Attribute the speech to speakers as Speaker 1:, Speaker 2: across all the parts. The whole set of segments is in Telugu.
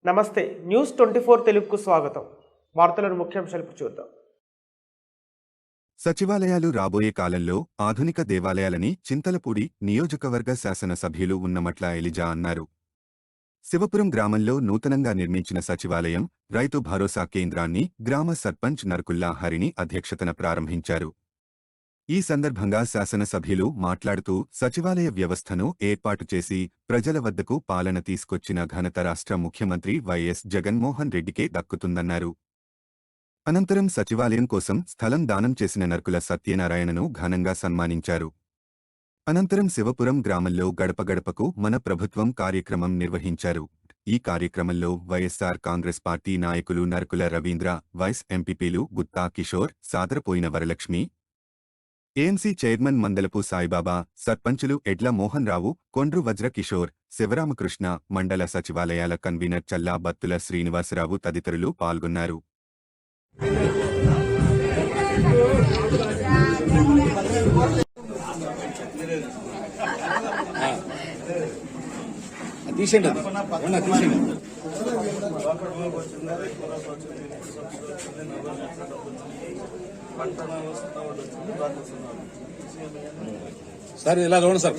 Speaker 1: నమస్తే న్యూస్ 24 తెలుగుకు స్వాగతం. వార్తలను ముఖ్యాంశాలు చూద్దాం.
Speaker 2: సచివాలయాలు రాబోయే కాలంలో ఆధునిక దేవాలయాలని చింతలపూడి నియోజకవర్గ శాసనసభ్యులు ఉన్నమట్ల ఎలిజా అన్నారు. శివపురం గ్రామంలో నూతనంగా నిర్మించిన సచివాలయం, రైతు భరోసా కేంద్రాన్ని గ్రామ సర్పంచ్ నరకుల్లా హరిణి అధ్యక్షతన ప్రారంభించారు. ఈ సందర్భంగా శాసనసభ్యులు మాట్లాడుతూ సచివాలయ వ్యవస్థను ఏర్పాటు చేసి ప్రజల వద్దకు పాలన తీసుకొచ్చిన ఘనత రాష్ట్ర ముఖ్యమంత్రి వైఎస్ జగన్మోహన్ రెడ్డికే దక్కుతుందన్నారు. అనంతరం సచివాలయం కోసం స్థలం దానం చేసిన నర్కుల సత్యనారాయణను ఘనంగా సన్మానించారు. అనంతరం శివపురం గ్రామంలో గడప గడపకు మన ప్రభుత్వం కార్యక్రమం నిర్వహించారు. ఈ కార్యక్రమంలో వైఎస్ఆర్ కాంగ్రెస్ పార్టీ నాయకులు నర్కుల రవీంద్ర, వైస్ ఎంపీపీలు గుత్తా కిషోర్, సాదరపోయిన వరలక్ష్మి, ఏఎంసీ చైర్మన్ మందలపు సాయిబాబా, సర్పంచులు ఎడ్ల మోహన్ రావు, కొండ్రు వజ్ర కిషోర్, శివరామకృష్ణ, మండల సచివాలయాల కన్వీనర్ చల్లా బత్తుల శ్రీనివాసరావు తదితరులు పాల్గొన్నారు.
Speaker 3: సార్ ఇలా చూడండి సార్.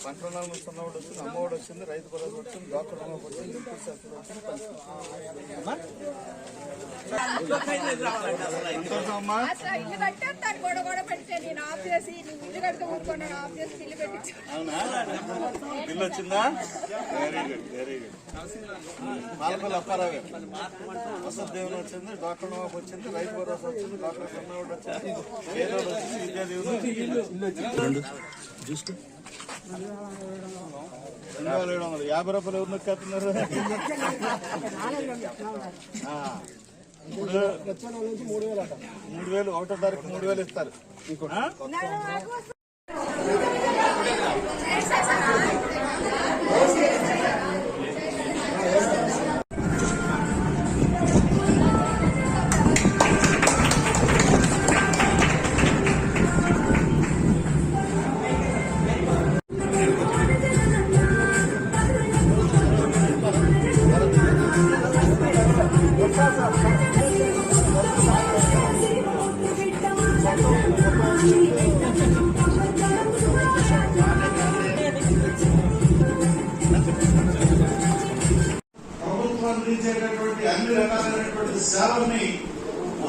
Speaker 4: పంటనాలు వస్తున్నవాడు వచ్చింది, అమ్మఒడి వచ్చింది, రైతు భరోసా వచ్చింది, డాక్టర్ వచ్చింది, బిల్లు వచ్చిందా? Very good, very good. Palapalli Apparao వసతి దేవుని వచ్చింది, డాక్టర్ వచ్చింది, రైతు భరోసా వచ్చింది, డాక్టర్ సన్నవాడు వచ్చింది, పేదోడు వచ్చింది, విద్యాదేవుడు చూసుకో. 2750 రూపాయలు ఎవరు నొక్కేస్తున్నారు? ఇప్పుడు 3000 ఒకటో తారీఖు 3000 ఇస్తారు. ప్రభుత్వం అందించేటటువంటి అన్ని రకాలైనటువంటి సేవల్ని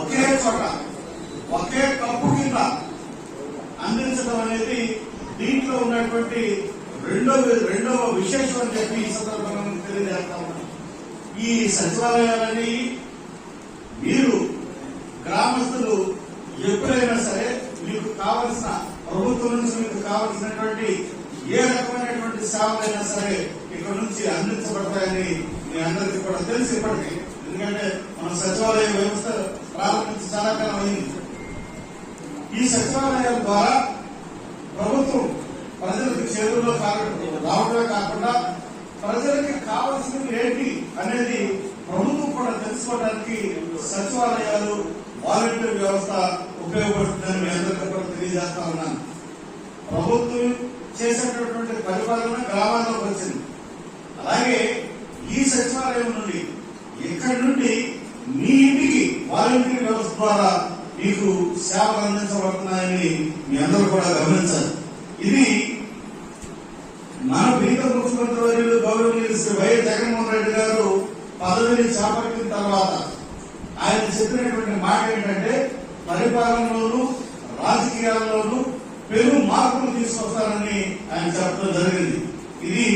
Speaker 4: ఒకే చోట ఒకే కప్పు కింద అందించడం అనేది దీంట్లో ఉన్నటువంటి రెండవ విశేషం అని చెప్పి ఈ సందర్భంగా తెలియజేస్తా ఉన్నాం. ఈ సచివాలయాలని మీరు గ్రామస్తులు ఎప్పుడైనా సరే మీకు కావలసిన ప్రభుత్వం నుంచి మీకు కావలసినటువంటి ఏ రకమైనటువంటి సేవలైనా సరే ఇక్కడ నుంచి అందించబడతాయని మీ అందరికీ కూడా తెలిసి ఇప్పటికీ, ఎందుకంటే మన సచివాలయ వ్యవస్థ ప్రారంభించి చాలా కాలం అయింది. ఈ సచివాలయాల ద్వారా ప్రభుత్వం ప్రజలకు చేరువలో రావడమే కాకుండా ప్రజలకి కావాల్సినవి ఏంటి అనేది ప్రభుత్వం కూడా తెలుసుకోవడానికి సచివాలయాలు, వాలంటీర్ వ్యవస్థ ఉపయోగపడుతుందని మీ అందరికీ కూడా తెలియజేస్తా ఉన్నాను. ప్రభుత్వం చేసేటటువంటి పరిపాలన గ్రామాల్లోకి వచ్చింది. అలాగే ఈ సచివాలయం నుండి ఇక్కడి నుండి మీ ఇంటికి వాలంటీర్ వ్యవస్థ ద్వారా మీకు సేవలు అందించబడుతున్నాయని మీ అందరూ కూడా గమనించాలి. ఇది మన ప్రీత ముఖ్యమంత్రి వర్యులు గౌరవనీయులు శ్రీ వైఎస్ జగన్మోహన్ రెడ్డి గారు పదవిని చేపట్టిన తర్వాత ఆయన చెప్పినటువంటి మాట ఏంటంటే, పరిపాలనలోనూ రాజకీయాల్లోనూ పెను మార్పులు తీసుకొస్తారని ఆయన చెప్పడం జరిగింది. ఇది